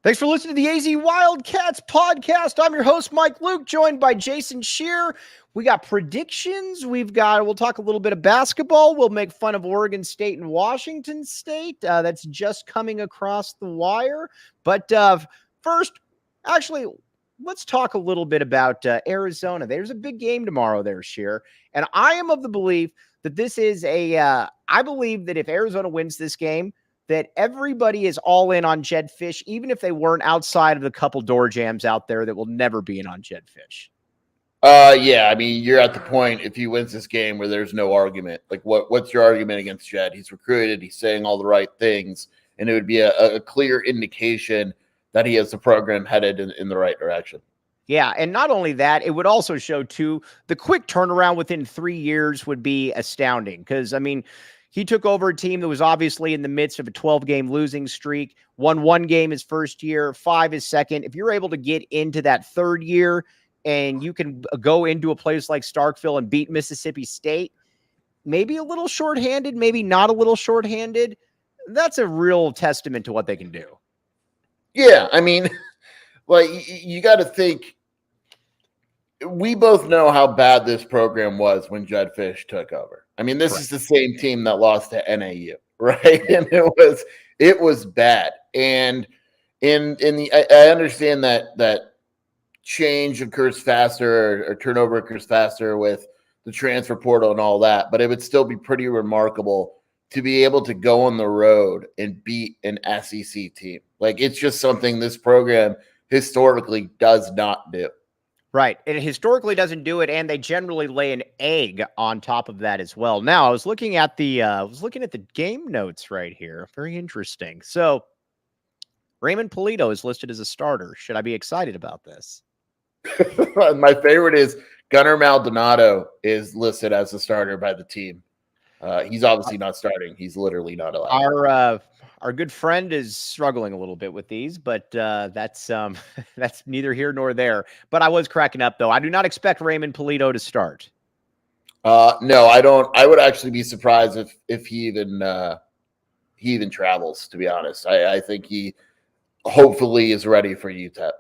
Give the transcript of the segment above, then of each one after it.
Thanks for listening to the AZ Wildcats podcast. I'm your host, Mike Luke, joined by Jason Scheer. We got predictions. We'll talk a little bit of basketball. We'll make fun of Oregon State and Washington State. That's just coming across the wire. But first, actually, let's talk a little bit about Arizona. There's a big game tomorrow there, Scheer. And I am of the belief that this is I believe that if Arizona wins this game, that everybody is all in on Jedd Fisch, even if they weren't outside of the couple door jams out there that will never be in on Jedd Fisch. Yeah, I mean, you're at the point if he wins this game where there's no argument. Like, what's your argument against Jedd? He's recruited, he's saying all the right things, and it would be a clear indication that he has the program headed in the right direction. Yeah, and not only that, it would also show, too, the quick turnaround within 3 years would be astounding because, I mean, he took over a team that was obviously in the midst of a 12-game losing streak, won 1 game his first year, 5 his second. If you're able to get into that third year and you can go into a place like Starkville and beat Mississippi State, maybe a little shorthanded, maybe not a little shorthanded, that's a real testament to what they can do. Yeah, I mean, like, you got to think, we both know how bad this program was when Jedd Fisch took over. I mean, this is the same team that lost to NAU, right? And it was bad. And I understand that change occurs faster or turnover occurs faster with the transfer portal and all that, but it would still be pretty remarkable to be able to go on the road and beat an SEC team. Like, it's just something this program historically does not do. Right. It historically doesn't do it, and they generally lay an egg on top of that as well. Now, I was looking at the game notes right here. Very interesting. So, Raymond Polito is listed as a starter. Should I be excited about this? My favorite is Gunnar Maldonado is listed as a starter by the team. He's obviously not starting. He's literally not allowed. Our good friend is struggling a little bit with these, but that's neither here nor there. But I was cracking up, though. I do not expect Raymond Polito to start. No, I don't. I would actually be surprised if he even travels, to be honest. I think he hopefully is ready for UTEP.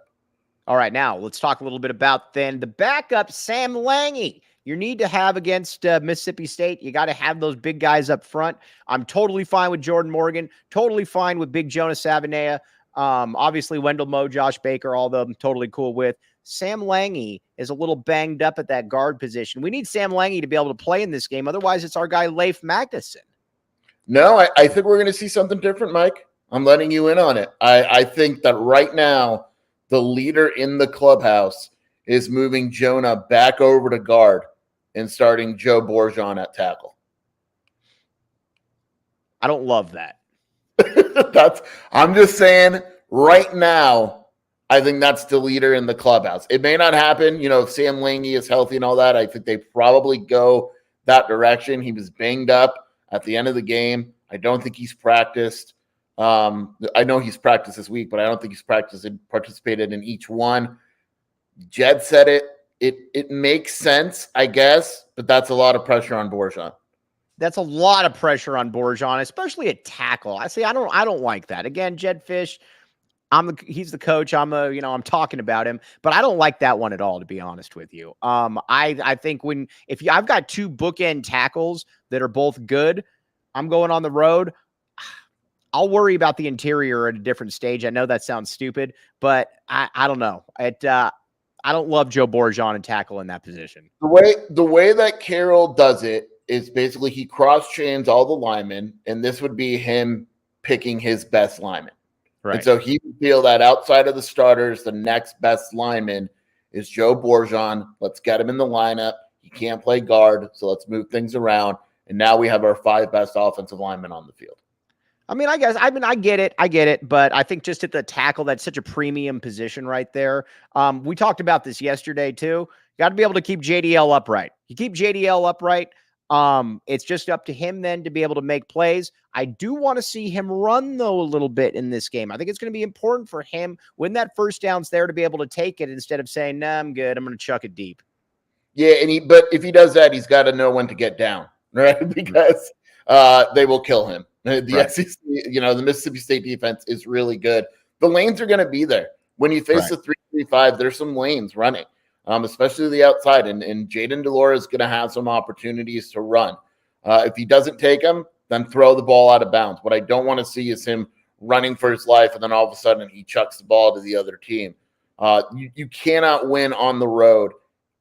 All right, now let's talk a little bit about then the backup, Sam Lange. You need to have against Mississippi State. You got to have those big guys up front. I'm totally fine with Jordan Morgan. Totally fine with Big Jonas Savanea. Obviously, Wendell Moe, Josh Baker, all of them totally cool with. Sam Lange is a little banged up at that guard position. We need Sam Lange to be able to play in this game. Otherwise, it's our guy, Leif Magnuson. No, I think we're going to see something different, Mike. I'm letting you in on it. I think that right now, the leader in the clubhouse is moving Jonah back over to guard and starting Joe Bourgeon at tackle. I don't love that. I'm just saying right now, I think that's the leader in the clubhouse. It may not happen, if Sam Lange is healthy and all that. I think they probably go that direction. He was banged up at the end of the game. I don't think he's practiced. I know he's practiced this week, but I don't think he's participated in each one. Jed said it. It makes sense, I guess, but that's a lot of pressure on Bourgeon. That's a lot of pressure on Bourgeon, especially at tackle. I don't like that. Again, Jedd Fisch, he's the coach. I'm talking about him, but I don't like that one at all, to be honest with you. I think I've got 2 bookend tackles that are both good, I'm going on the road. I'll worry about the interior at a different stage. I know that sounds stupid, but I don't know. I don't love Joe Bourgeon and tackle in that position. The way that Carroll does it is basically he cross-chains all the linemen, and this would be him picking his best lineman. Right. And so he would feel that outside of the starters, the next best lineman is Joe Bourgeon. Let's get him in the lineup. He can't play guard, so let's move things around. And now we have our 5 best offensive linemen on the field. I get it, but I think just at the tackle, that's such a premium position right there. We talked about this yesterday too. You got to be able to keep JDL upright. You keep JDL upright. It's just up to him then to be able to make plays. I do want to see him run though a little bit in this game. I think it's going to be important for him when that first down's there to be able to take it instead of saying, "Nah, I'm good. I'm going to chuck it deep." Yeah, but if he does that, he's got to know when to get down, right? Because they will kill him. The SEC, the Mississippi State defense is really good. the lanes are going to be there. When you face the 3-3-5, there's some lanes running, especially the outside. And Jayden de Laura is going to have some opportunities to run. If he doesn't take them, then throw the ball out of bounds. What I don't want to see is him running for his life, and then all of a sudden he chucks the ball to the other team. You cannot win on the road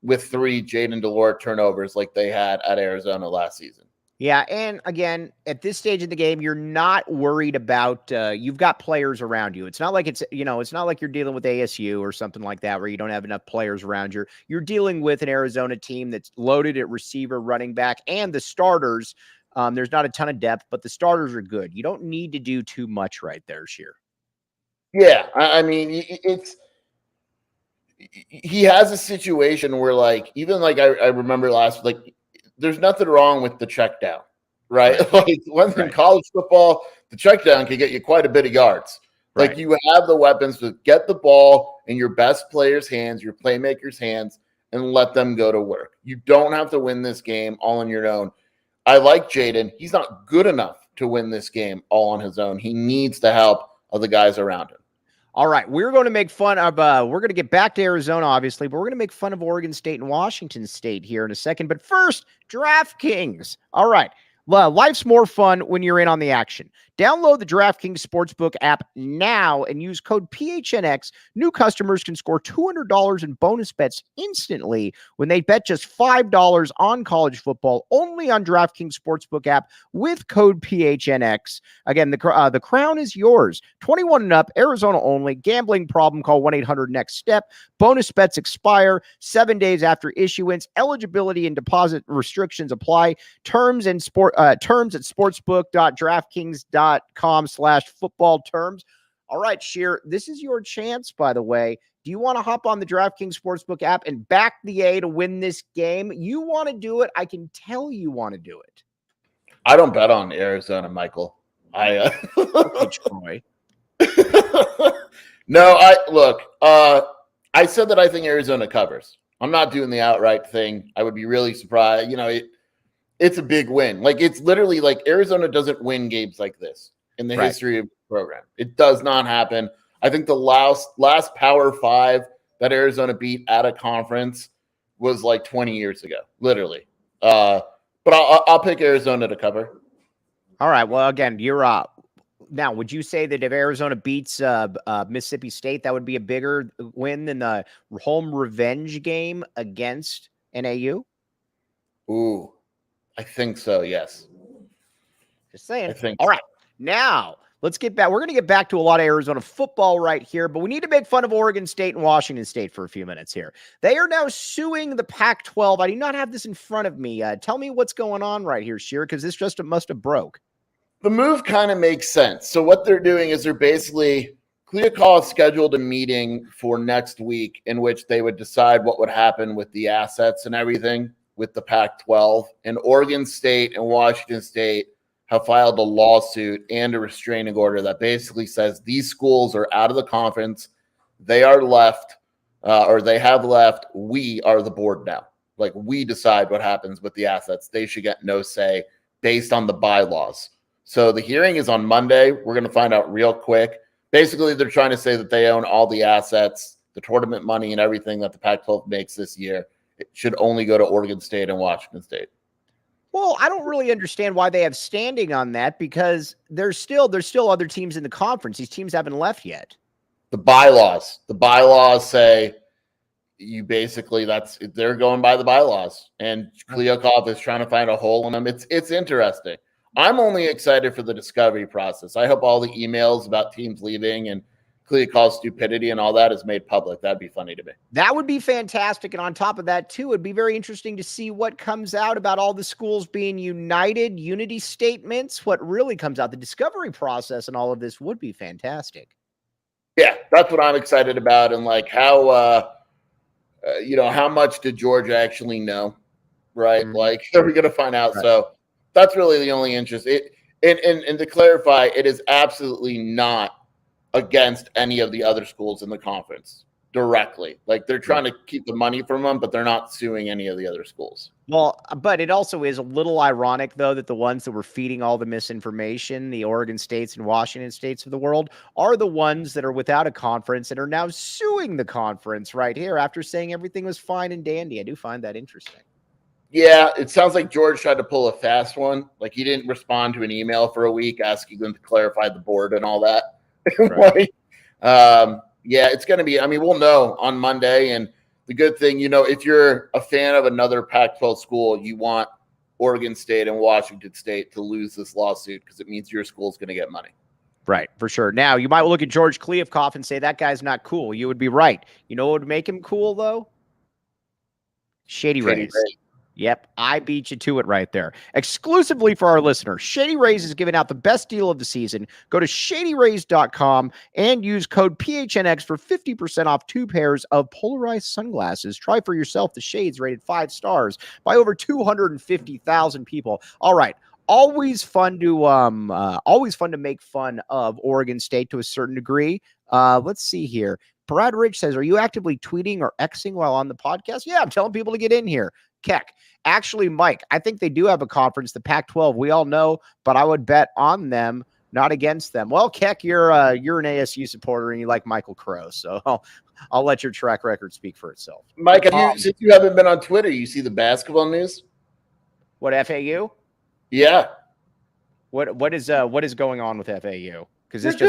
with 3 Jayden de Laura turnovers like they had at Arizona last season. Yeah, and again, at this stage of the game, you're not worried about you've got players around you. It's not like it's not like you're dealing with ASU or something like that where you don't have enough players around you. You're dealing with an Arizona team that's loaded at receiver, running back, and the starters. There's not a ton of depth, but the starters are good. You don't need to do too much right there, Scheer. Yeah, I mean, he has a situation where, like, even like I remember there's nothing wrong with the check down, right? Like, in college football, the check down can get you quite a bit of yards. Like, you have the weapons to get the ball in your best players' hands, your playmakers' hands, and let them go to work. You don't have to win this game all on your own. I like Jayden. He's not good enough to win this game all on his own. He needs the help of the guys around him. All right, we're going to make fun of, we're going to get back to Arizona, obviously, but we're going to make fun of Oregon State and Washington State here in a second. But first, DraftKings. All right, life's more fun when you're in on the action. Download the DraftKings Sportsbook app now and use code PHNX. New customers can score $200 in bonus bets instantly when they bet just $5 on college football, only on DraftKings Sportsbook app with code PHNX. Again, the crown is yours. 21 and up, Arizona only. Gambling problem, call 1-800-NEXT-STEP. Bonus bets expire 7 days after issuance. Eligibility and deposit restrictions apply. Terms at sportsbook.draftkings.com/football terms. All right, Scheer, this is your chance, by the way. Do you want to hop on the DraftKings Sportsbook app and back the A to win this game? You want to do it? I can tell you want to do it. I don't bet on Arizona, Michael. Okay, Troy. No, I said that I think Arizona covers. I'm not doing the outright thing. I would be really surprised. It's a big win. Like, it's literally like Arizona doesn't win games like this in the history of the program. It does not happen. I think the last Power 5 that Arizona beat at a conference was like 20 years ago, literally. But I'll pick Arizona to cover. All right. Well, again, you're up. Now, would you say that if Arizona beats Mississippi State, that would be a bigger win than the home revenge game against NAU? Ooh, I think so, yes. Just saying. I think All right. Now, let's get back. We're going to get back to a lot of Arizona football right here, but we need to make fun of Oregon State and Washington State for a few minutes here. They are now suing the Pac-12. I do not have this in front of me. Tell me what's going on right here, Scheer, because this just must have broke. The move kind of makes sense. So what they're doing is they're basically Kliavkoff scheduled a meeting for next week in which they would decide what would happen with the assets and everything with the Pac-12. And Oregon State and Washington State have filed a lawsuit and a restraining order that basically says these schools are out of the conference. They are left, or they have left. We are the board now. Like, we decide what happens with the assets. They should get no say based on the bylaws. So the hearing is on Monday. We're going to find out real quick. Basically, they're trying to say that they own all the assets, the tournament money, and everything that the Pac-12 makes this year. It should only go to Oregon State and Washington State. Well, I don't really understand why they have standing on that, because there's still other teams in the conference. These teams haven't left yet. The bylaws say you basically they're going by the bylaws, and Kliavkoff is trying to find a hole in them. It's interesting. I'm only excited for the discovery process. I hope all the emails about teams leaving and Kliavkoff's stupidity and all that is made public. That'd be funny to me. That would be fantastic. And on top of that, too, it'd be very interesting to see what comes out about all the schools being united, unity statements, what really comes out. The discovery process and all of this would be fantastic. Yeah, that's what I'm excited about. And like how much did Georgia actually know, right? Mm-hmm. Like, are we going to find out? Right. So that's really the only interest. And to clarify, it is absolutely not against any of the other schools in the conference. directly. Like they're trying to keep the money from them, but they're not suing any of the other schools. Well, but it also is a little ironic, though, that the ones that were feeding all the misinformation, the Oregon States and Washington States of the world, are the ones that are without a conference and are now suing the conference right here after saying everything was fine and dandy. I do find that interesting. Yeah, it sounds like George tried to pull a fast one. Like he didn't respond to an email for a week asking them to clarify the board and all that. Right. Yeah, it's going to be, I mean, we'll know on Monday. And the good thing, if you're a fan of another Pac-12 school, you want Oregon State and Washington State to lose this lawsuit because it means your school's going to get money. Right, for sure. Now, you might look at George Kliavkoff and say, that guy's not cool. You would be right. You know what would make him cool, though? Shady Rays. Yep, I beat you to it right there. Exclusively for our listeners, Shady Rays is giving out the best deal of the season. Go to shadyrays.com and use code PHNX for 50% off 2 pairs of polarized sunglasses. Try for yourself the shades rated 5 stars by over 250,000 people. All right. Always fun to make fun of Oregon State to a certain degree. Let's see here. Brad Rich says, are you actively tweeting or Xing while on the podcast? Yeah, I'm telling people to get in here. Keck. Actually, Mike, I think they do have a conference, the Pac-12. We all know, but I would bet on them, not against them. Well, Keck, you're an ASU supporter and you like Michael Crow, so I'll let your track record speak for itself. Mike, since you haven't been on Twitter, you see the basketball news? What, FAU? Yeah. What is going on with FAU? Because it's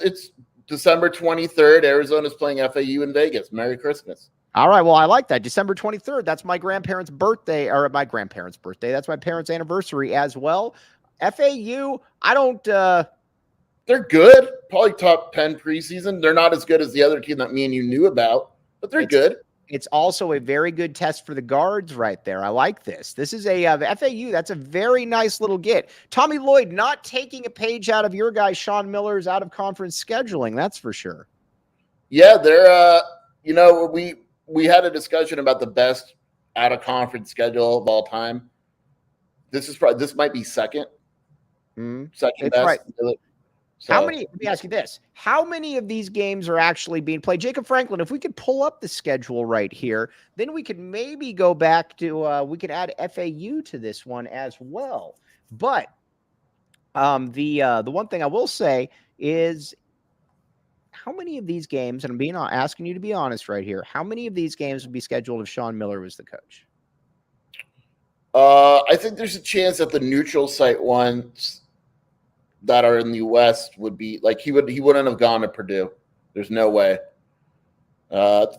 it's December 23rd. Arizona's playing FAU in Vegas. Merry Christmas. All right. Well, I like that. December 23rd. That's my grandparents' birthday, or my grandparents' birthday. That's my parents' anniversary as well. FAU, I don't. They're good. Probably top 10 preseason. They're not as good as the other team that me and you knew about, but they're good. It's also a very good test for the guards right there. I like this. This is a FAU. That's a very nice little get. Tommy Lloyd not taking a page out of your guy, Sean Miller's out of conference scheduling. That's for sure. Yeah, they're, we had a discussion about the best out of conference schedule of all time. This might be second. Second best. Right. So, let me ask you this. How many of these games are actually being played? Jacob Franklin, if we could pull up the schedule right here, then we could maybe go back to, we could add FAU to this one as well. But the one thing I will say is, how many of these games, and I'm asking you to be honest right here, how many of these games would be scheduled if Sean Miller was the coach? I think there's a chance that the neutral site ones that are in the West would be like he wouldn't have gone to Purdue. There's no way.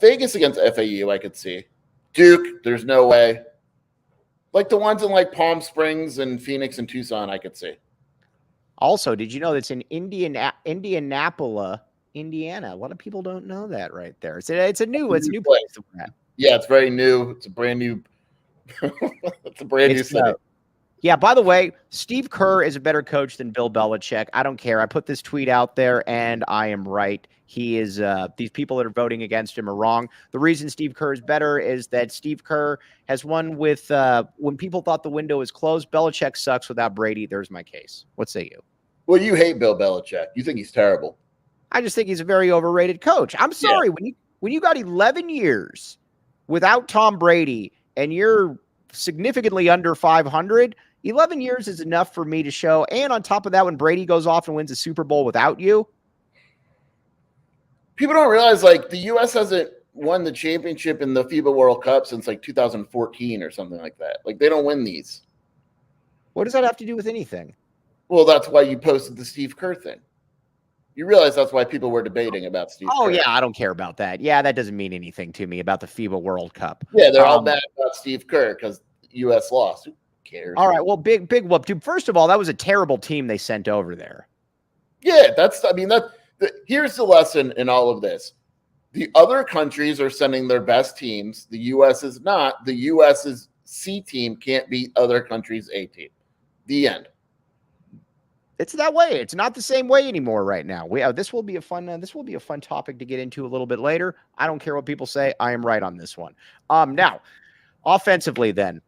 Vegas against FAU, I could see. Duke, there's no way. Like the ones in like Palm Springs and Phoenix and Tucson, I could see. Also, did you know that's in Indianapolis, Indiana? A lot of people don't know that right there. It's a new place. Yeah, it's very new. It's a brand new. It's a brand new city. Yeah, by the way, Steve Kerr is a better coach than Bill Belichick. I don't care. I put this tweet out there, and I am right. He is these people that are voting against him are wrong. The reason Steve Kerr is better is that Steve Kerr has won with when people thought the window was closed. Belichick sucks without Brady. There's my case. What say you? Well, you hate Bill Belichick. You think he's terrible. I just think he's a very overrated coach. I'm sorry. Yeah. When you got 11 years without Tom Brady and you're significantly under 500, 11 years is enough for me to show. And on top of that, when Brady goes off and wins a Super Bowl without you. People don't realize, like, the U.S. hasn't won the championship in the FIBA World Cup since, like, 2014 or something like that. Like, they don't win these. What does that have to do with anything? Well, that's why you posted the Steve Kerr thing. You realize that's why people were debating about Steve Kerr. Oh, yeah, I don't care about that. Yeah, that doesn't mean anything to me about the FIBA World Cup. Yeah, they're all mad about Steve Kerr because U.S. lost. Who cares? All right, well, big whoop. Dude, first of all, that was a terrible team they sent over there. Yeah, here's the lesson in all of this. The other countries are sending their best teams. The U.S. is not. The U.S.'s C team can't beat other countries' A team. The end. It's that way. It's not the same way anymore right now. This will be a fun topic to get into a little bit later. I don't care what people say. I am right on this one. Now, offensively, then,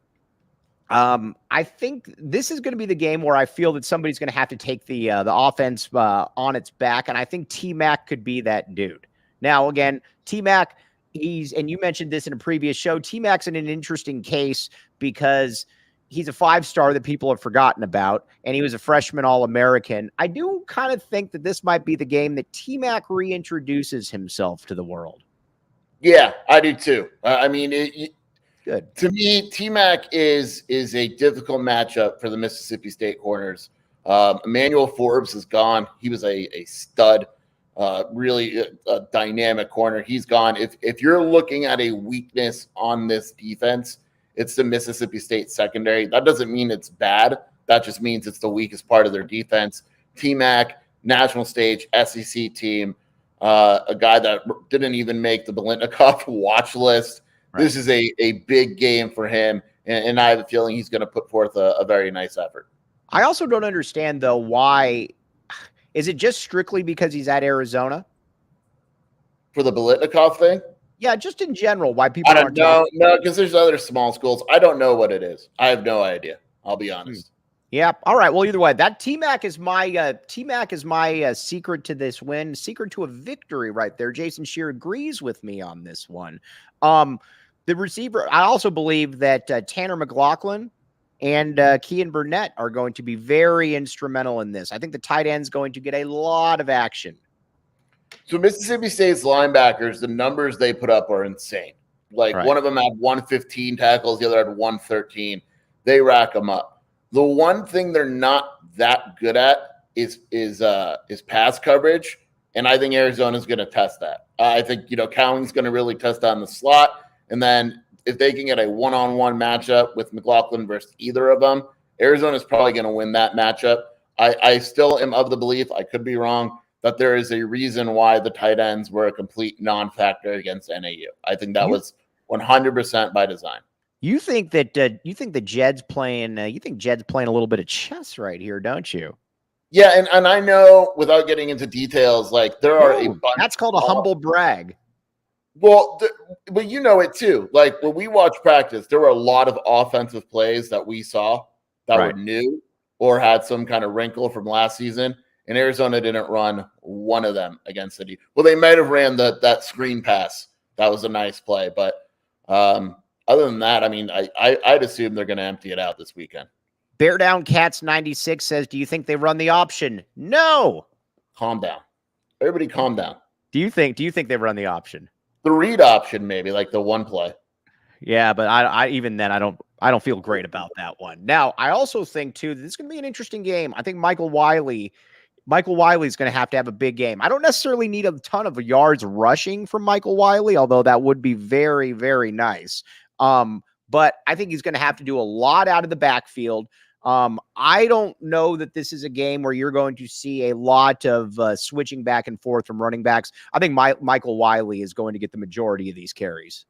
I think this is going to be the game where I feel that somebody's going to have to take the offense on its back, and I think T-Mac could be that dude. Now, again, T-Mac, and you mentioned this in a previous show, T-Mac's in an interesting case because he's a 5-star that people have forgotten about, and he was a freshman All-American. I do kind of think that this might be the game that T-Mac reintroduces himself to the world. Yeah, I do too. Good. To me, T-Mac is a difficult matchup for the Mississippi State corners. Emmanuel Forbes is gone. He was a stud, really a dynamic corner. He's gone. If you're looking at a weakness on this defense, it's the Mississippi State secondary. That doesn't mean it's bad. That just means it's the weakest part of their defense. T-Mac, national stage, SEC team, a guy that didn't even make the Biletnikoff watch list. Right. This is a big game for him, and I have a feeling he's going to put forth a very nice effort. I also don't understand, though, why. Is it just strictly because he's at Arizona? For the Biletnikoff thing? Yeah, just in general, why people aren't. No, because there's other small schools. I don't know what it is. I have no idea. I'll be honest. Yeah. All right. Well, either way, that T-Mac is my secret to this win, secret to a victory right there. Jason Scheer agrees with me on this one. The receiver, I also believe that Tanner McLaughlin and Kean Burnett are going to be very instrumental in this. I think the tight end's going to get a lot of action. So Mississippi State's linebackers, the numbers they put up are insane. Like one of them had 115 tackles, the other had 113. They rack them up. The one thing they're not that good at is pass coverage, and I think Arizona's going to test that. I think Cowing's going to really test that in the slot, and then if they can get a one-on-one matchup with McLaughlin versus either of them, Arizona's probably going to win that matchup. I still am of the belief, I could be wrong, that there is a reason why the tight ends were a complete non-factor against NAU. I think that was 100% by design. You think that Jed's playing? You think Jed's playing a little bit of chess right here, don't you? Yeah, and I know without getting into details, like there are a bunch. That's called a humble brag. Well, but you know it too. Like when we watch practice, there were a lot of offensive plays that we saw that were new or had some kind of wrinkle from last season. And Arizona didn't run one of them against the Well, they might have ran that screen pass. That was a nice play. But other than that, I mean, I'd assume they're going to empty it out this weekend. Bear Down Cats 96 says, do you think they run the option? No. Calm down. Everybody calm down. Do you think they run the option? The read option, maybe, like the one play. Yeah, but I even then I don't feel great about that one. Now, I also think too that this is going to be an interesting game. I think Michael Wiley is going to have a big game. I don't necessarily need a ton of yards rushing from Michael Wiley, although that would be very, very nice. But I think he's going to have to do a lot out of the backfield. I don't know that this is a game where you're going to see a lot of switching back and forth from running backs. I think Michael Wiley is going to get the majority of these carries.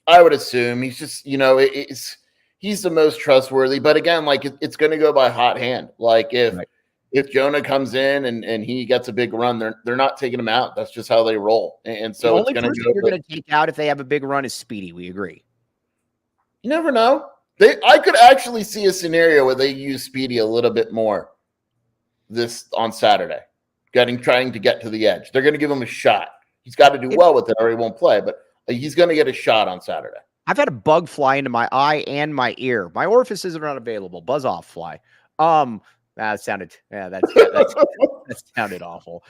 I would assume he's just, he's the most trustworthy. But again, like it's going to go by hot hand. Like if Jonah comes in and he gets a big run, they're not taking him out. That's just how they roll. And so the only person you're going to take out if they have a big run is Speedy. We agree. You never know. I could actually see a scenario where they use Speedy a little bit more this on Saturday, trying to get to the edge. They're going to give him a shot. He's got to do well with it or he won't play, but he's going to get a shot on Saturday. I've had a bug fly into my eye and my ear. My orifices are not available. Buzz off fly. That sounded awful.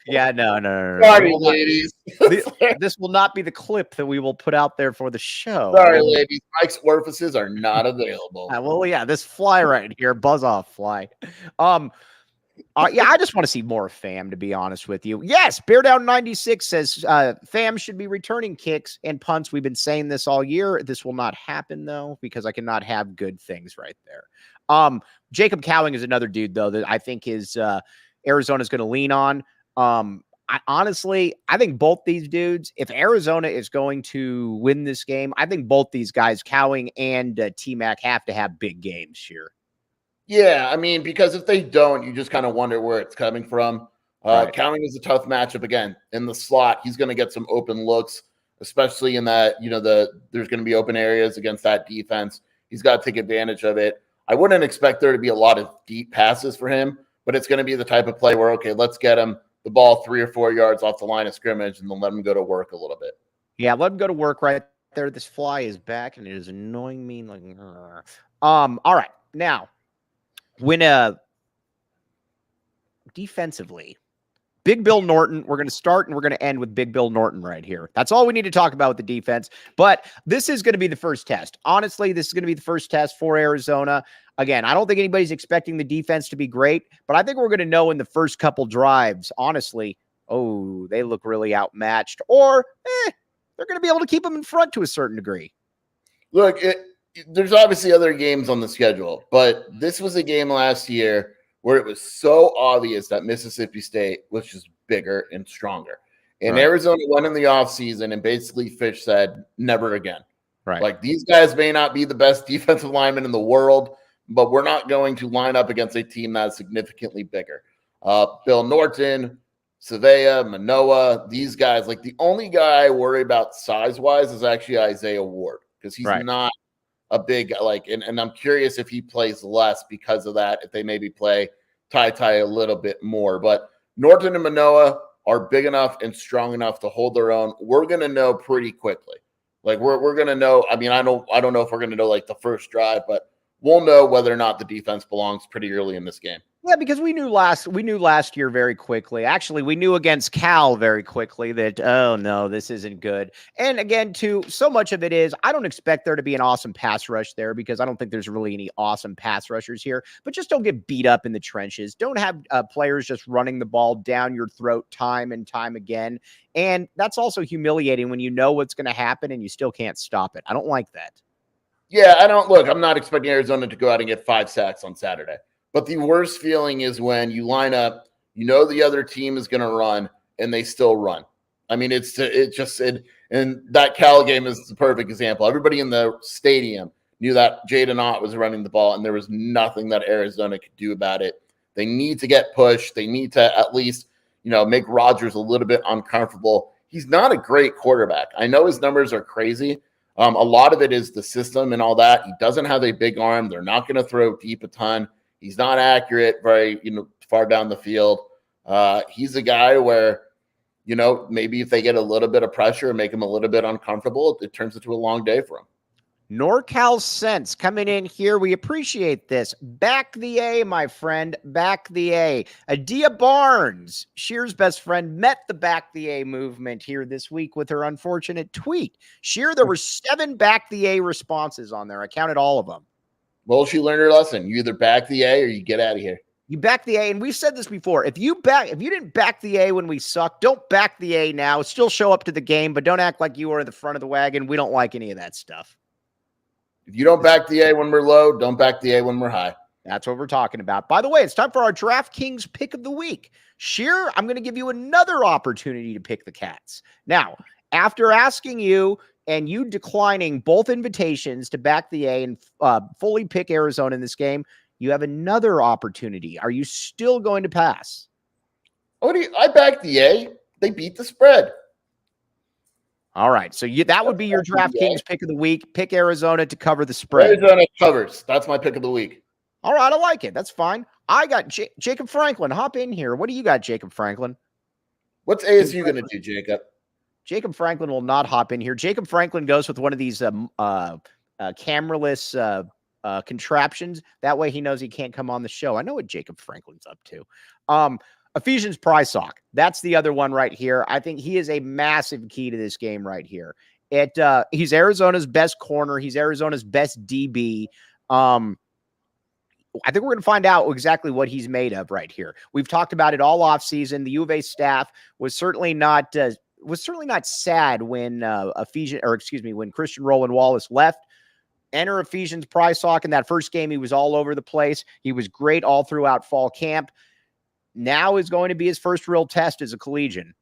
Yeah, no. Sorry, ladies. This will not be the clip that we will put out there for the show. Sorry, ladies. Mike's orifices are not available. Well, yeah, this fly right here, buzz off fly. Yeah, I just want to see more Fam, to be honest with you. Yes, Bear Down 96 says Fam should be returning kicks and punts. We've been saying this all year. This will not happen, though, because I cannot have good things right there. Jacob Cowing is another dude, though, that I think is Arizona's going to lean on. I think both these dudes, if Arizona is going to win this game, I think both these guys, Cowing and T-Mac, have to have big games here. Yeah, I mean, because if they don't, you just kind of wonder where it's coming from. Cowing is a tough matchup again in the slot. He's going to get some open looks, especially in that, there's going to be open areas against that defense. He's got to take advantage of it. I wouldn't expect there to be a lot of deep passes for him, but it's going to be the type of play where, okay, let's get him the ball 3 or 4 yards off the line of scrimmage and then let them go to work a little bit. Yeah, let them go to work right there. This fly is back, and it is annoying me. Like, all right. Now, when defensively, Big Bill Norton, we're going to start and we're going to end with Big Bill Norton right here. That's all we need to talk about with the defense. But this is going to be the first test. Honestly, this is going to be the first test for Arizona. Again, I don't think anybody's expecting the defense to be great, but I think we're going to know in the first couple drives, honestly, oh, they look really outmatched, or they're going to be able to keep them in front to a certain degree. Look, there's obviously other games on the schedule, but this was a game last year where it was so obvious that Mississippi State was just bigger and stronger. And right. Arizona went in the offseason and basically Fish said, never again. Right. Like, these guys may not be the best defensive linemen in the world, but we're not going to line up against a team that's significantly bigger. Bill Norton, Savea, Manoa, these guys, like, the only guy I worry about size-wise is actually Isaiah Ward, because he's not a big, like, and I'm curious if he plays less because of that, if they maybe play Ty a little bit more. But Norton and Manoa are big enough and strong enough to hold their own. We're going to know pretty quickly. Like, we're going to know. I mean, I don't know if we're going to know like the first drive, but we'll know whether or not the defense belongs pretty early in this game. Yeah, because we knew last year very quickly. Actually, we knew against Cal very quickly that, oh no, this isn't good. And again, too, so much of it is I don't expect there to be an awesome pass rush there, because I don't think there's really any awesome pass rushers here. But just don't get beat up in the trenches. Don't have players just running the ball down your throat time and time again. And that's also humiliating when you know what's going to happen and you still can't stop it. I don't like that. Yeah, I'm not expecting Arizona to go out and get 5 sacks on Saturday. But the worst feeling is when you line up, you know the other team is going to run, and they still run. I mean, and that Cal game is the perfect example. Everybody in the stadium knew that Jaden Ott was running the ball, and there was nothing that Arizona could do about it. They need to get pushed. They need to at least, make Rodgers a little bit uncomfortable. He's not a great quarterback. I know his numbers are crazy. A lot of it is the system and all that. He doesn't have a big arm. They're not going to throw deep a ton. He's not accurate very, far down the field. He's a guy where, maybe if they get a little bit of pressure and make him a little bit uncomfortable, it turns into a long day for him. NorCal Sense coming in here. We appreciate this. Back the A, my friend. Back the A. Adia Barnes, Scheer's best friend, met the Back the A movement here this week with her unfortunate tweet. Scheer, there were 7 Back the A responses on there. I counted all of them. Well, she learned her lesson. You either back the A or you get out of here. You back the A, and we've said this before. If you didn't back the A when we suck, don't back the A now. Still show up to the game, but don't act like you are in the front of the wagon. We don't like any of that stuff. If you don't back the A when we're low, don't back the A when we're high. That's what we're talking about. By the way, it's time for our DraftKings pick of the week. Scheer, I'm going to give you another opportunity to pick the Cats. Now, after asking you and you declining both invitations to back the A and fully pick Arizona in this game, you have another opportunity. Are you still going to pass? I backed the A. They beat the spread. All right. So that would be your DraftKings pick of the week. Pick Arizona to cover the spread. Arizona covers. That's my pick of the week. All right. I like it. That's fine. I got Jacob Franklin. Hop in here. What do you got, Jacob Franklin? What's ASU going to do, Jacob? Jacob Franklin will not hop in here. Jacob Franklin goes with one of these cameraless contraptions. That way he knows he can't come on the show. I know what Jacob Franklin's up to. Ephesians Prysock. That's the other one right here. I think he is a massive key to this game right here. He's Arizona's best corner. He's Arizona's best DB. I think we're going to find out exactly what he's made of right here. We've talked about it all offseason. The U of A staff was certainly not sad when when Christian Roland Wallace left. Enter Ephesians Prysock. In that first game, he was all over the place. He was great all throughout fall camp. Now is going to be his first real test as a collegian.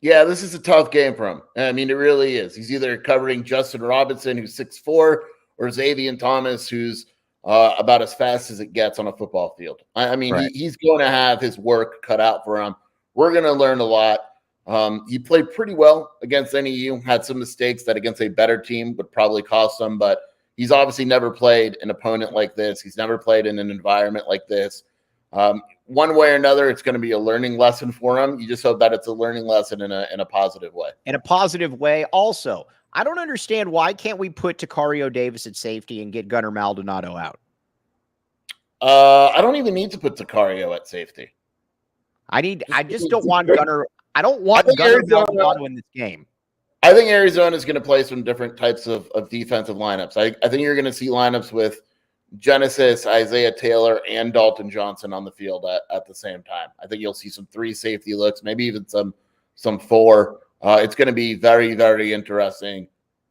Yeah, this is a tough game for him. I mean, it really is. He's either covering Justin Robinson, who's 6'4", or Xavier Thomas, who's about as fast as it gets on a football field. I mean, right. He's going to have his work cut out for him. We're going to learn a lot. He played pretty well against NEU, had some mistakes that against a better team would probably cost him, but he's obviously never played an opponent like this. He's never played in an environment like this. One way or another, it's going to be a learning lesson for him. You just hope that it's a learning lesson in a positive way. In a positive way. Also, I don't understand why can't we put Tacario Davis at safety and get Gunnar Maldonado out? I don't even need to put Tacario at safety. I just don't want Gunnar. I don't want Gunnar Maldonado in this game. I think Arizona is going to play some different types of defensive lineups. I think you're going to see lineups with Genesis, Isaiah Taylor, and Dalton Johnson on the field at the same time. I think you'll see some 3 safety looks, maybe even some 4. It's going to be very, very interesting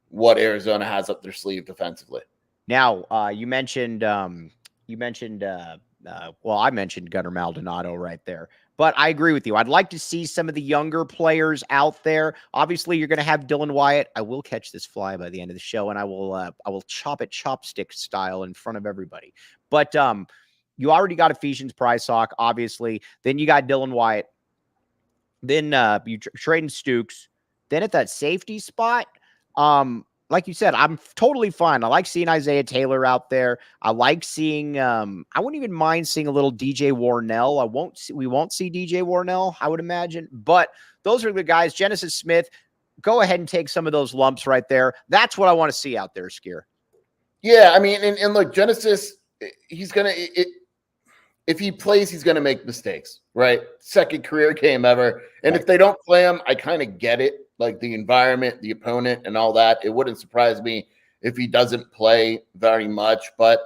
what Arizona has up their sleeve defensively. Now, you mentioned I mentioned Gunnar Maldonado right there. But I agree with you. I'd like to see some of the younger players out there. Obviously, you're going to have Dylan Wyatt. I will catch this fly by the end of the show, and I will chop it chopstick style in front of everybody. But you already got Ephesians Prysock, obviously. Then you got Dylan Wyatt. Then you trading Stukes. Then at that safety spot, like you said, I'm totally fine. I like seeing Isaiah Taylor out there. I like seeing, I wouldn't even mind seeing a little DJ Warnell. We won't see DJ Warnell, I would imagine, but those are the guys. Genesis Smith, go ahead and take some of those lumps right there. That's what I want to see out there, Scheer. Yeah. I mean, and look, Genesis, he's going to, if he plays, he's going to make mistakes, right? Second career game ever. And if they don't play him, I kind of get it. Like the environment, the opponent, and all that. It wouldn't surprise me if he doesn't play very much. But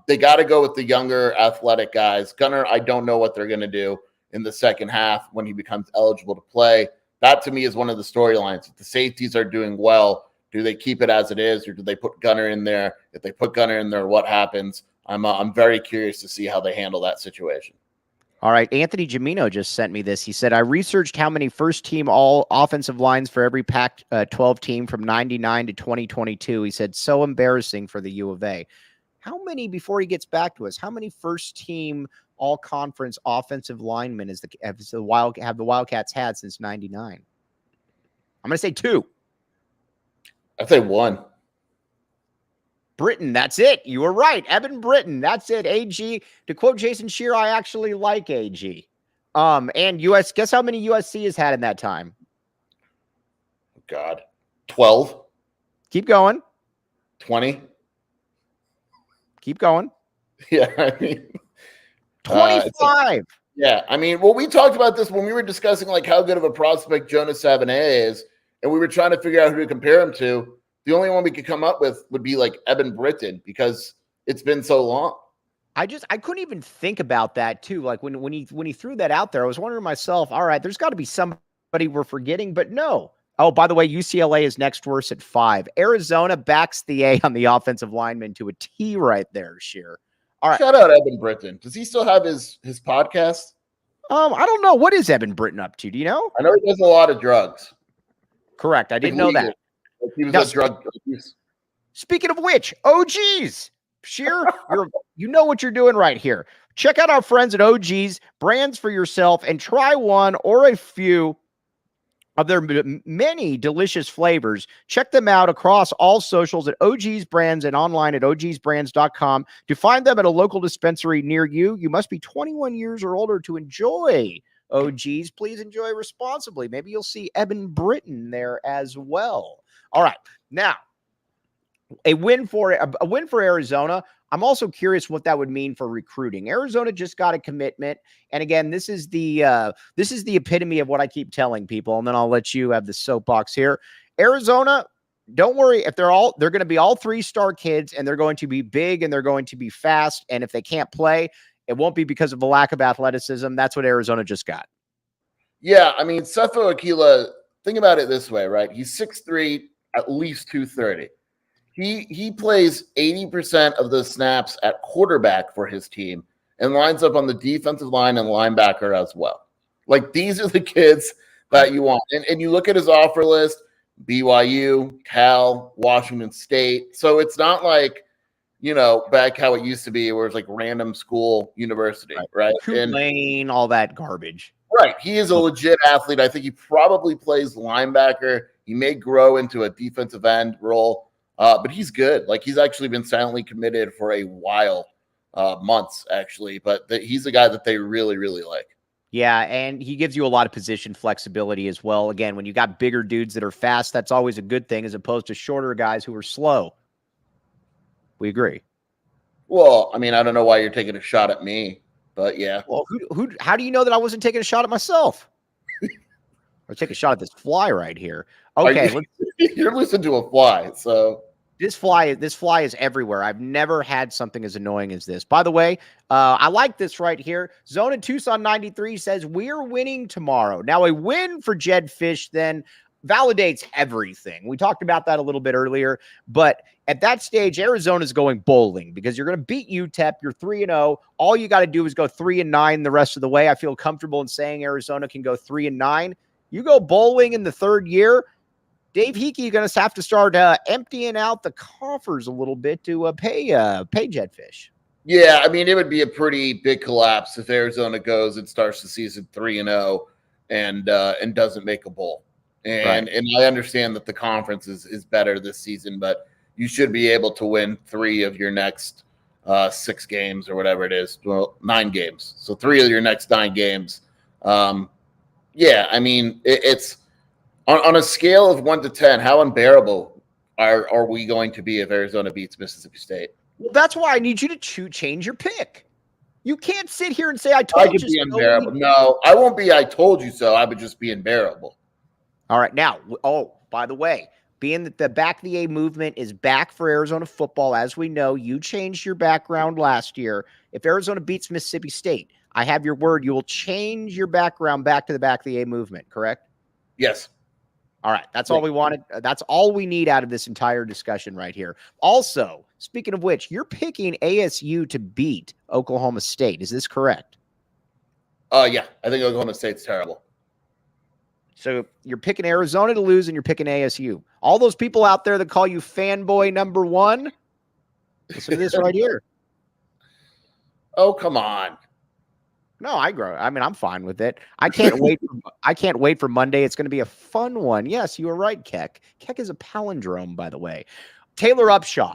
they got to go with the younger athletic guys. Gunnar, I don't know what they're going to do in the second half when he becomes eligible to play. That, to me, is one of the storylines. If the safeties are doing well, do they keep it as it is, or do they put Gunnar in there? If they put Gunnar in there, what happens? I'm very curious to see how they handle that situation. All right. Anthony Gimino just sent me this. He said, I researched how many first-team all offensive lines for every Pac-12 team from 99 to 2022. He said, so embarrassing for the U of A. How many, before he gets back to us, how many first-team all-conference offensive linemen have the Wildcats had since 99? I'm going to say 2. I'd say 1. Britton, that's it. You were right. Eben Britton, that's it. AG. To quote Jason Scheer, I actually like AG. And US, guess how many USC has had in that time? God. 12. Keep going. 20. Keep going. Yeah, I mean 25. Yeah, I mean, well, we talked about this when we were discussing like how good of a prospect Jonas Savaiinaea is, and we were trying to figure out who to compare him to. The only one we could come up with would be like Eben Britton because it's been so long. I couldn't even think about that too. Like when he threw that out there, I was wondering to myself, all right, there's got to be somebody we're forgetting, but no. Oh, by the way, UCLA is next worst at 5. Arizona backs the A on the offensive lineman to a T right there, Scheer. All right. Shout out Eben Britton. Does he still have his podcast? I don't know. What is Eben Britton up to? Do you know? I know he does a lot of drugs. Correct. I didn't know that. Like he was Now, a drug use. Speaking of which, OGs, Scheer, you know what you're doing right here. Check out our friends at OGs, brands for yourself, and try one or a few of their many delicious flavors. Check them out across all socials at OGs Brands and online at ogsbrands.com. To find them at a local dispensary near you, you must be 21 years or older to enjoy OGs. Please enjoy responsibly. Maybe you'll see Eben Britton there as well. All right. Now, a win for Arizona. I'm also curious what that would mean for recruiting. Arizona just got a commitment. And again, this is the epitome of what I keep telling people. And then I'll let you have the soapbox here. Arizona, don't worry. If they're going to be all 3-star kids, and they're going to be big and they're going to be fast. And if they can't play, it won't be because of a lack of athleticism. That's what Arizona just got. Yeah. I mean, Sefo Aquila, think about it this way, right? He's 6'3", at least 230. He plays 80% of the snaps at quarterback for his team and lines up on the defensive line and linebacker as well. Like, these are the kids that you want. And you look at his offer list, BYU, Cal, Washington State. So it's not like, back how it used to be where it's like random school university, right? Tulane, all that garbage. Right. He is a legit athlete. I think he probably plays linebacker. He may grow into a defensive end role. But he's good. Like, he's actually been silently committed for a while months, actually. But he's a guy that they really, really like. Yeah, and he gives you a lot of position flexibility as well. Again, when you got bigger dudes that are fast, that's always a good thing as opposed to shorter guys who are slow. We agree. Well, I mean, I don't know why you're taking a shot at me, but yeah. Well, how do you know that I wasn't taking a shot at myself? Or take a shot at this fly right here. Okay, you're listening to a fly, so this fly is everywhere. I've never had something as annoying as this. By the way, I like this right here. Zone in Tucson 93 says we're winning tomorrow. Now, a win for Jed Fish then validates everything. We talked about that a little bit earlier, but at that stage, Arizona's going bowling because you're going to beat UTEP. You're 3-0. All you got to do is go 3-9 the rest of the way. I feel comfortable in saying Arizona can go 3-9. You go bowling in the third year, Dave Hickey going to have to start emptying out the coffers a little bit to pay Jed Fish. Yeah, I mean, it would be a pretty big collapse if Arizona goes and starts the season 3-0 and doesn't make a bowl. And I understand that the conference is better this season, but you should be able to win 3 of your next 6 games or whatever it is. Well, 9 games. So 3 of your next 9 games. Yeah, I mean, it's on a scale of 1 to 10, how unbearable are we going to be if Arizona beats Mississippi State? Well, that's why I need you to change your pick. You can't sit here and say, I told you. I could be unbearable. No, I won't be I told you so. I would just be unbearable. All right. Now, by the way, being that the back of the A movement is back for Arizona football, as we know, you changed your background last year. If Arizona beats Mississippi State, I have your word, you will change your background back to the back of the A movement, correct? Yes. All right. That's all we wanted. That's all we need out of this entire discussion right here. Also, speaking of which, you're picking ASU to beat Oklahoma State. Is this correct? Yeah. I think Oklahoma State's terrible. So you're picking Arizona to lose and you're picking ASU. All those people out there that call you fanboy number 1, listen to this right here. Oh, come on. No, I'm fine with it. I can't wait for Monday. It's going to be a fun one. Yes, you were right, Keck. Keck is a palindrome, by the way. Taylor Upshaw.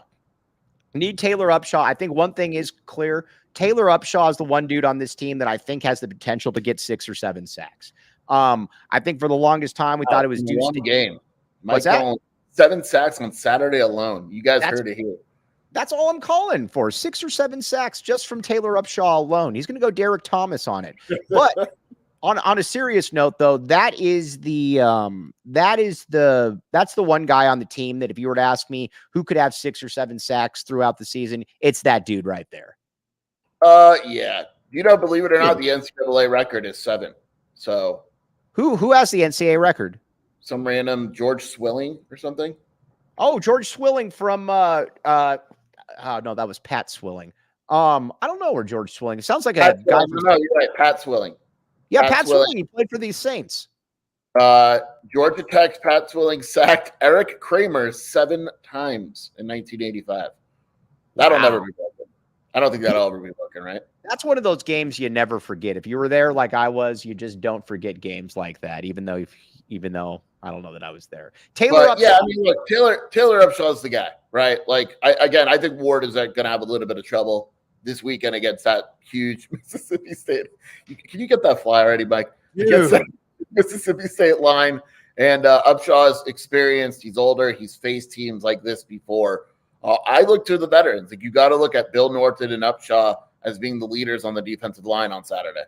Need Taylor Upshaw. I think one thing is clear. Taylor Upshaw is the one dude on this team that I think has the potential to get 6 or 7 sacks. I think for the longest time we thought it was one game. What's that? 7 sacks on Saturday alone. You guys heard it here. That's all I'm calling for. 6 or 7 sacks just from Taylor Upshaw alone. He's going to go Derek Thomas on it. But on a serious note, though, that's the one guy on the team that if you were to ask me who could have 6 or 7 sacks throughout the season, it's that dude right there. Yeah. Believe it or not, the NCAA record is 7. So who has the NCAA record? Some random George Swilling or something. Oh, George Swilling from no, that was Pat Swilling. I don't know where George Swilling. It sounds like a guy. No, you're right. Pat Swilling. Yeah, Pat Swilling. He played for these Saints. Georgia Tech's Pat Swilling sacked Eric Kramer 7 times in 1985. That'll never be broken. I don't think that'll ever be broken, right? That's one of those games you never forget. If you were there like I was, you just don't forget games like that, even though I don't know that I was there. Taylor Upshaw. Yeah, I mean, look, Taylor Upshaw's the guy, right? Like, I think Ward is going to have a little bit of trouble this weekend against that huge Mississippi State. Can you get that fly already, Mike? Against that Mississippi State line. And Upshaw's experienced. He's older. He's faced teams like this before. I look to the veterans. Like, you got to look at Bill Norton and Upshaw as being the leaders on the defensive line on Saturday.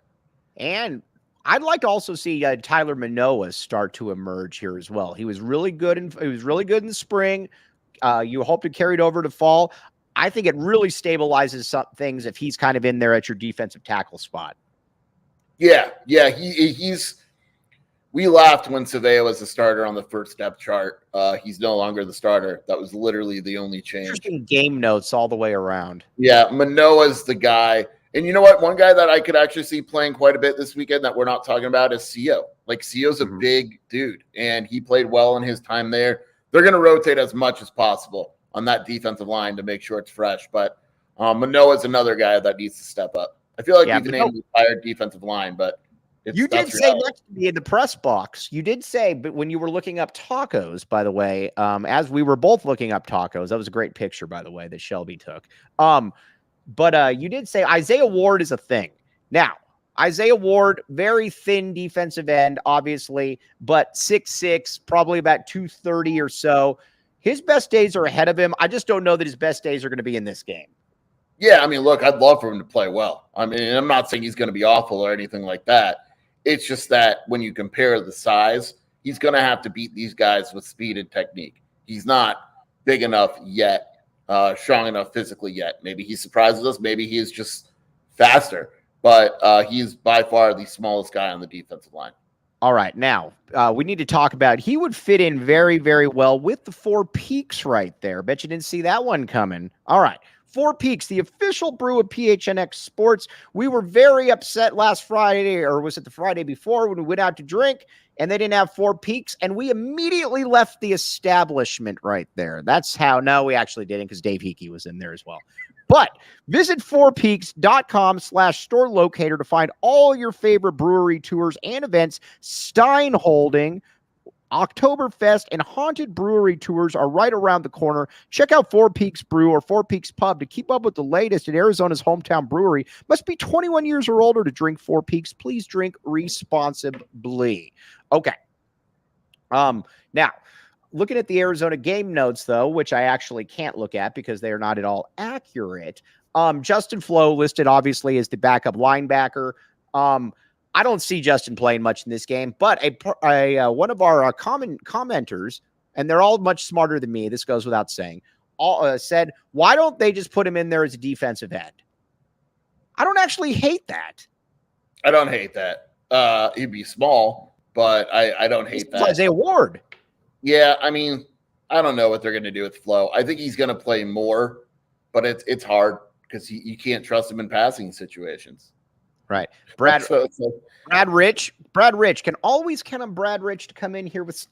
And I'd like to also see Tyler Manoa start to emerge here as well. He was really good in the spring. You hope to carry it over to fall. I think it really stabilizes some things if he's kind of in there at your defensive tackle spot. Yeah, he's. We laughed when Savea was the starter on the first depth chart. He's no longer the starter. That was literally the only change. Interesting game notes all the way around. Yeah, Manoa's the guy. And you know what? One guy that I could actually see playing quite a bit this weekend that we're not talking about is Seo. Like, Seo's a big dude, and he played well in his time there. They're going to rotate as much as possible on that defensive line to make sure it's fresh. But Manoa's another guy that needs to step up. I feel like we've named the entire defensive line, but you did say next to me in the press box. You did say, but when you were looking up tacos, by the way, as we were both looking up tacos, that was a great picture, by the way, that Shelby took. But you did say Isaiah Ward is a thing. Now, Isaiah Ward, very thin defensive end, obviously, but 6'6", probably about 230 or so. His best days are ahead of him. I just don't know that his best days are going to be in this game. Yeah, I mean, look, I'd love for him to play well. I mean, I'm not saying he's going to be awful or anything like that. It's just that when you compare the size, he's going to have to beat these guys with speed and technique. He's not big enough yet, strong enough physically yet. Maybe he surprises us. Maybe he is just faster. But he's by far the smallest guy on the defensive line. All right, now we need to talk about, he would fit in very, very well with the Four Peaks right there. Bet you didn't see that one coming. All right, Four Peaks, the official brew of PHNX Sports. We were very upset last Friday, or was it the Friday before, when we went out to drink and they didn't have Four Peaks, and we immediately left the establishment right there. That's how, no, we actually didn't, because Dave Hickey was in there as well. But visit fourpeaks.com/store locator to find all your favorite brewery tours and events. Stein Holding, Oktoberfest, and Haunted Brewery tours are right around the corner. Check out Four Peaks Brew or Four Peaks Pub to keep up with the latest at Arizona's hometown brewery. Must be 21 years or older to drink Four Peaks. Please drink responsibly. Okay. Now, looking at the Arizona game notes, though, which I actually can't look at because they are not at all accurate. Justin Flo listed, obviously, as the backup linebacker. I don't see Justin playing much in this game, but one of our common commenters, and they're all much smarter than me, this goes without saying, said, why don't they just put him in there as a defensive end? I don't actually hate that. I don't hate that. He'd be small, but I don't hate that. Isaiah Ward. Yeah, I mean, I don't know what they're going to do with Flo. I think he's going to play more, but it's hard because you can't trust him in passing situations. Right. Brad Rich can always count on Brad Rich to come in here with.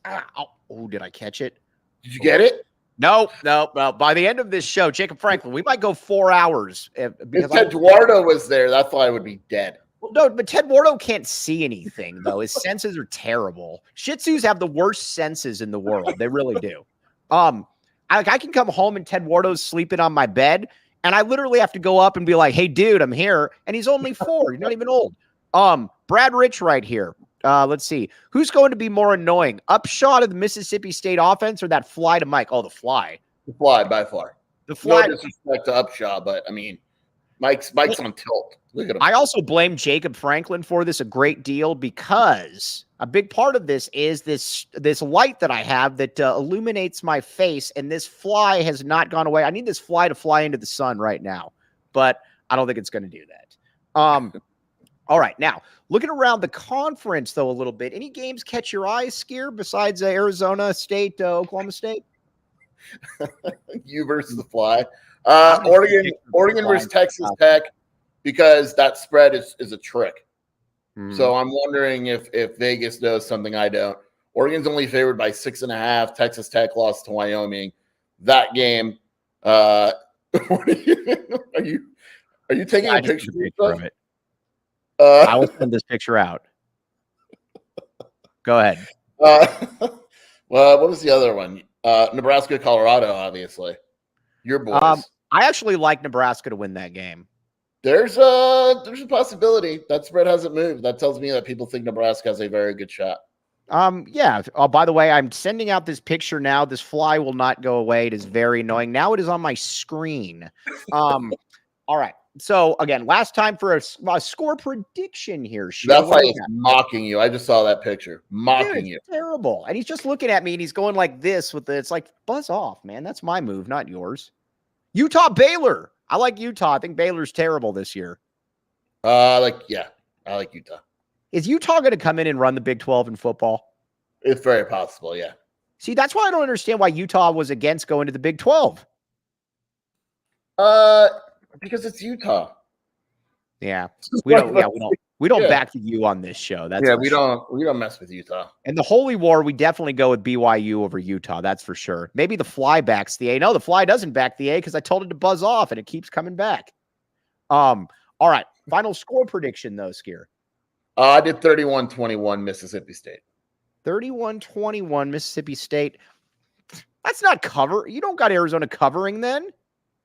Did I catch it? Did you get it? No. By the end of this show, Jacob Franklin, we might go 4 hours. If Eduardo was there, that fly would be dead. Well, no, but Ted Wardo can't see anything, though. His senses are terrible. Shih Tzus have the worst senses in the world. They really do. I can come home and Ted Wardo's sleeping on my bed, and I literally have to go up and be like, hey, dude, I'm here. And he's only 4. He's not even old. Brad Rich right here. Let's see. Who's going to be more annoying? Upshot of the Mississippi State offense or that fly to Mike? Oh, the fly. The fly, by far. The fly. No disrespect to Upshaw, but, I mean, Mike's on tilt. Look at him. I also blame Jacob Franklin for this a great deal because a big part of this is this light that I have that illuminates my face, and this fly has not gone away. I need this fly to fly into the sun right now, but I don't think it's going to do that. All right, now looking around the conference though a little bit. Any games catch your eye, Scheer, besides Arizona State, Oklahoma State? You versus the fly. Oregon versus Texas Tech. Because that spread is a trick. So I'm wondering if Vegas knows something I don't. Oregon's only favored by 6.5. Texas Tech lost to Wyoming. That game. Are you taking a picture of it? I will send this picture out. Go ahead. Well, what was the other one? Nebraska, Colorado, obviously. Your boys. I actually like Nebraska to win that game. There's a possibility. That spread hasn't moved. That tells me that people think Nebraska has a very good shot. Yeah. Oh, by the way, I'm sending out this picture now. This fly will not go away. It is very annoying. Now it is on my screen. All right. So again, last time for a score prediction here. That fly is mocking you. I just saw that picture. Mocking you. Terrible. And he's just looking at me and he's going like this with it's like, buzz off, man. That's my move, not yours. Utah Baylor. I like Utah. I think Baylor's terrible this year. I like Utah. Is Utah going to come in and run the Big 12 in football? It's very possible, yeah. See, that's why I don't understand why Utah was against going to the Big 12. Because it's Utah. Yeah. We don't back the U on this show. That's we don't mess with Utah. And the Holy War, we definitely go with BYU over Utah. That's for sure. Maybe the fly backs the A. No, the fly doesn't back the A because I told it to buzz off and it keeps coming back. All right. Final score prediction though, Scheer. I did 31-21 Mississippi State. 31-21 Mississippi State. That's not cover. You don't got Arizona covering then.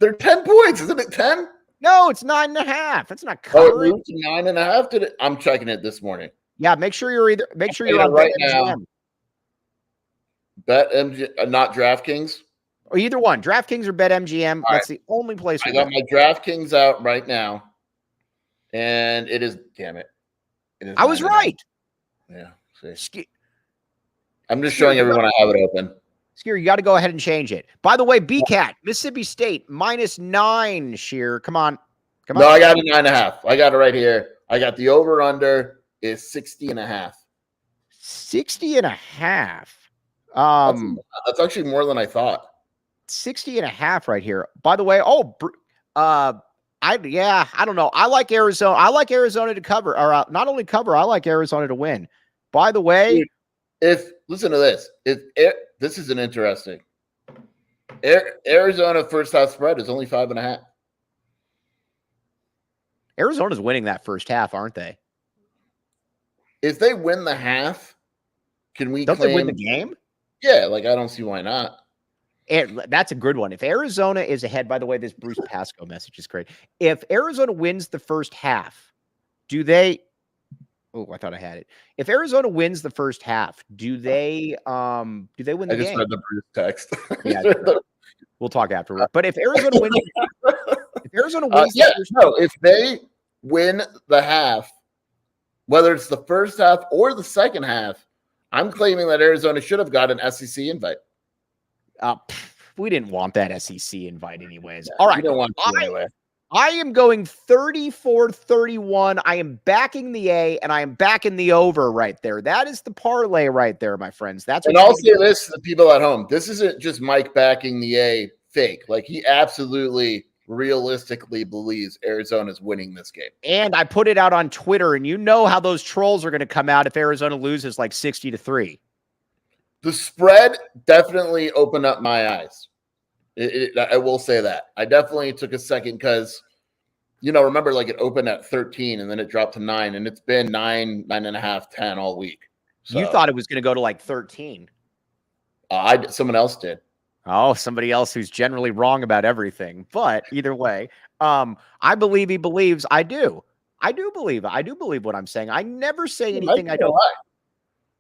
They're 10 points, isn't it 10? No, it's 9.5. That's not Oh, it covering. moved to 9.5. Did it? I'm checking it this morning. Yeah, make sure you're on right BetMGM. BetMGM, not DraftKings. Or either one, DraftKings or BetMGM. All That's right. the only place. I got my DraftKings out right now, and it is. Damn it! It is. I was right. Yeah. See. Scheer, I'm just showing everyone I have it open. Scheer, you got to go ahead and change it. By the way, BCAT, Mississippi State, -9, Scheer. Come on. No, I got a 9.5. I got it right here. I got the over-under is 60.5. 60.5. That's actually more than I thought. 60.5 right here. By the way, I don't know. I like Arizona. I like Arizona to cover, or not only cover, I like Arizona to win. By the way, listen to this. This is an interesting. Arizona first half spread is only 5.5. Arizona's winning that first half, aren't they? If they win the half, can we Don't they win the game? Yeah, I don't see why not. That's a good one. If Arizona is ahead, by the way, this Bruce Pascoe message is great. If Arizona wins the first half, do they? Oh, I thought I had it. If Arizona wins the first half, do they win the game? I just read the Bruce text. Yeah, we'll talk afterward. But if Arizona wins, if they win the half, whether it's the first half or the second half, I'm claiming that Arizona should have got an SEC invite. We didn't want that SEC invite anyways. All right. We don't want to anyway. I am going 34-31. I am backing the A, and I am backing the over right there. That is the parlay right there, my friends. That's what. And I'll say this to the people at home: this isn't just Mike backing the A fake. He absolutely, realistically believes Arizona's winning this game. And I put it out on Twitter, and you know how those trolls are going to come out if Arizona loses 60-3. The spread definitely opened up my eyes. I will say that. I definitely took a second because, remember, it opened at 13 and then it dropped to 9, and it's been 9, 9.5, 10 all week. So, you thought it was going to go to 13. Someone else did. Oh, somebody else who's generally wrong about everything. But either way, I believe he believes. I do. I do believe what I'm saying. I never say anything I don't.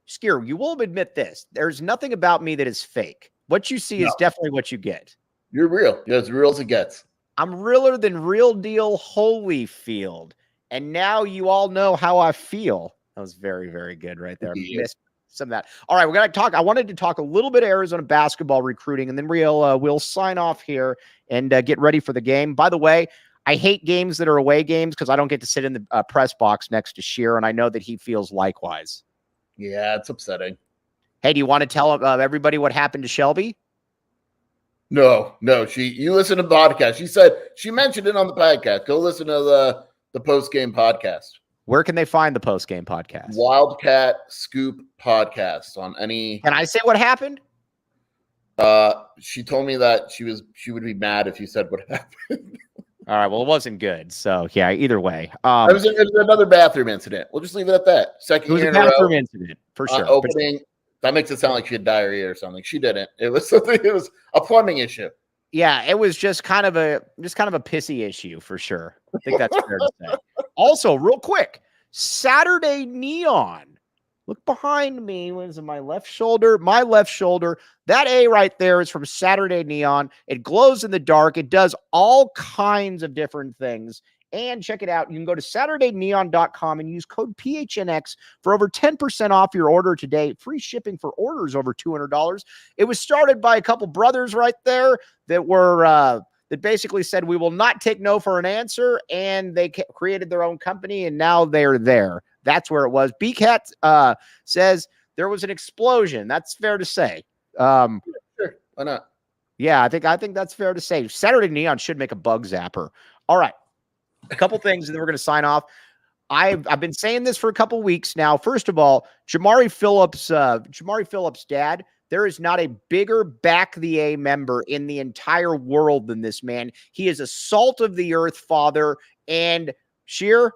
Scheer, you will admit this. There's nothing about me that is fake. What you see is definitely what you get. You're real. You're as real as it gets. I'm realer than real deal Holyfield. And now you all know how I feel. That was very, very good right there. Missed some of that. All right, we're going to talk. I wanted to talk a little bit of Arizona basketball recruiting, and then we'll sign off here and get ready for the game. By the way, I hate games that are away games because I don't get to sit in the press box next to Scheer, and I know that he feels likewise. Yeah, it's upsetting. Hey, do you want to tell everybody what happened to Shelby? No. You listen to the podcast. She mentioned it on the podcast. Go listen to the post-game podcast. Where can they find the post-game podcast? Wildcat Scoop podcast on any. Can I say what happened? She told me that she would be mad if you said what happened. All right. Well, it wasn't good. So yeah, either way. It was another bathroom incident. We'll just leave it at that. Second year in a row. Bathroom incident for sure. Opening. That makes it sound like she had diarrhea or something. She didn't. It was something. It was a plumbing issue. Yeah, it was just kind of a pissy issue for sure. I think that's fair to say. Also, real quick, Saturday Neon. Look behind me. What is it? My left shoulder. My left shoulder. That A right there is from Saturday Neon. It glows in the dark. It does all kinds of different things. And check it out. You can go to SaturdayNeon.com and use code PHNX for over 10% off your order today. Free shipping for orders over $200. It was started by a couple brothers right there that basically said, we will not take no for an answer. And they created their own company, and now they're there. That's where it was. BCAT says there was an explosion. That's fair to say. Sure. Why not? Yeah, I think that's fair to say. Saturday Neon should make a bug zapper. All right. A couple things, and then we're going to sign off. I've been saying this for a couple weeks now. First of all, Jamari Phillips' dad, there is not a bigger back the A member in the entire world than this man. He is a salt of the earth father. And Scheer,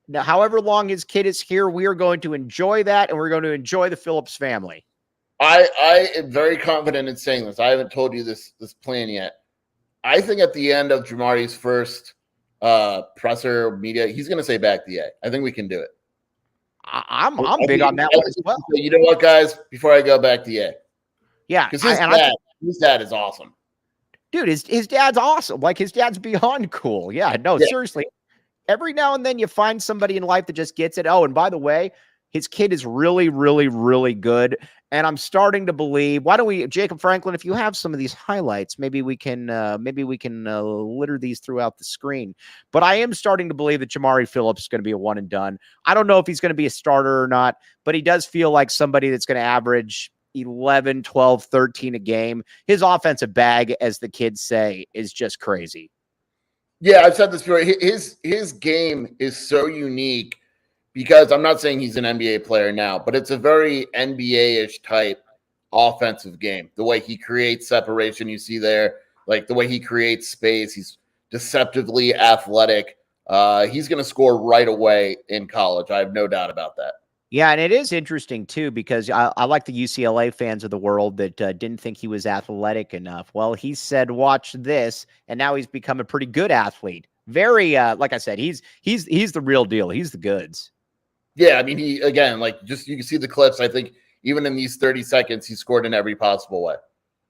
now, however long his kid is here, we are going to enjoy that, and we're going to enjoy the Phillips family. I am very confident in saying this. I haven't told you this plan yet. I think at the end of Jamari's first presser media, he's going to say back the A. I think we can do it. I'm big on that one as well. You know what, guys? Before I go back the A. Yeah. Because his dad is awesome. Dude, his dad's awesome. Like, his dad's beyond cool. Yeah, no, seriously. Every now and then you find somebody in life that just gets it. Oh, and by the way, his kid is really, really, really good. And I'm starting to believe, why don't we, Jacob Franklin, if you have some of these highlights, maybe we can litter these throughout the screen. But I am starting to believe that Jamari Phillips is going to be a one and done. I don't know if he's going to be a starter or not, but he does feel like somebody that's going to average 11, 12, 13 a game. His offensive bag, as the kids say, is just crazy. Yeah, I've said this before. His game is so unique because I'm not saying he's an NBA player now, but it's a very NBA-ish type offensive game. The way he creates separation, you see there, like the way he creates space. He's deceptively athletic. He's going to score right away in college. I have no doubt about that. Yeah, and it is interesting, too, because I like the UCLA fans of the world that didn't think he was athletic enough. Well, he said, watch this, and now he's become a pretty good athlete. Very, like I said, he's the real deal. He's the goods. Yeah, I mean, you can see the clips. I think even in these 30 seconds, he scored in every possible way.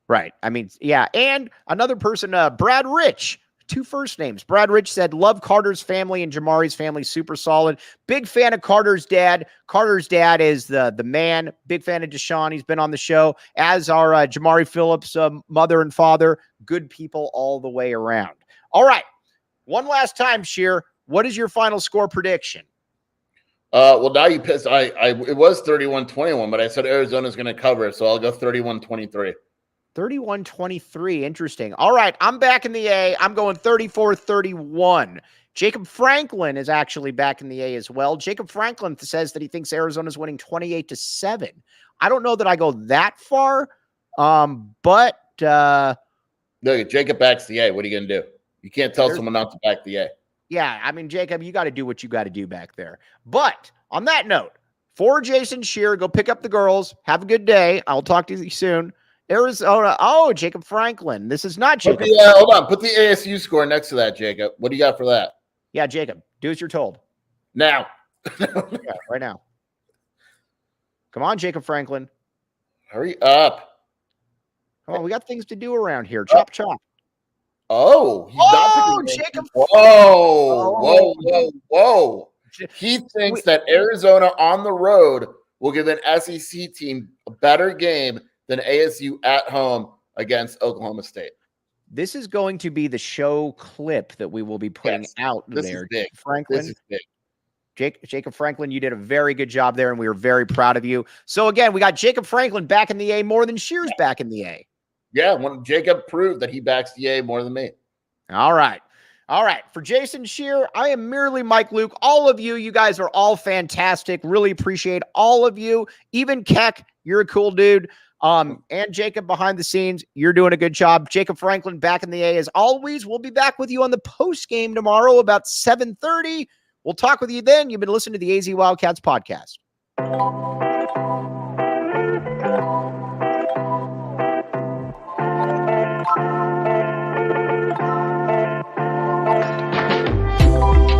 Right. I mean, yeah, and another person, Brad Rich. 2 first names. Brad Rich said, love Carter's family and Jamari's family. Super solid. Big fan of Carter's dad. Carter's dad is the man. Big fan of Deshaun. He's been on the show, as are Jamari Phillips' mother and father. Good people all the way around. All right. One last time, Scheer. What is your final score prediction? Well, now you pissed. It was 31-21, but I said Arizona's going to cover, so I'll go 31-23. 31-23. Interesting. All right. I'm back in the A. I'm going 34-31. Jacob Franklin is actually back in the A as well. Jacob Franklin says that he thinks Arizona's winning 28-7. I don't know that I go that far, but look, Jacob backs the A. What are you going to do? You can't tell someone not to back the A. Yeah, I mean, Jacob, you got to do what you got to do back there. But on that note, for Jason Scheer, go pick up the girls. Have a good day. I'll talk to you soon. Arizona. Oh, Jacob Franklin. This is not Jacob. Hold on. Put the ASU score next to that, Jacob. What do you got for that? Yeah, Jacob. Do as you're told. Now. Yeah, right now. Come on, Jacob Franklin. Hurry up. Come on, we got things to do around here. Chop, chop. Oh, Jacob. Whoa. He thinks that Arizona on the road will give an SEC team a better game than ASU at home against Oklahoma State. This is going to be the show clip that we will be putting out this there. Is big. Franklin. This is big. Jacob Franklin, you did a very good job there, and we were very proud of you. So, again, we got Jacob Franklin back in the A more than Scheer's back in the A. Yeah, when Jacob proved that he backs the A more than me. All right. For Jason Scheer, I am merely Mike Luke. All of you guys are all fantastic. Really appreciate all of you. Even Keck, you're a cool dude. And Jacob behind the scenes, you're doing a good job. Jacob Franklin back in the A as always. We'll be back with you on the post game tomorrow about 7:30. We'll talk with you then. You've been listening to the AZ Wildcats podcast.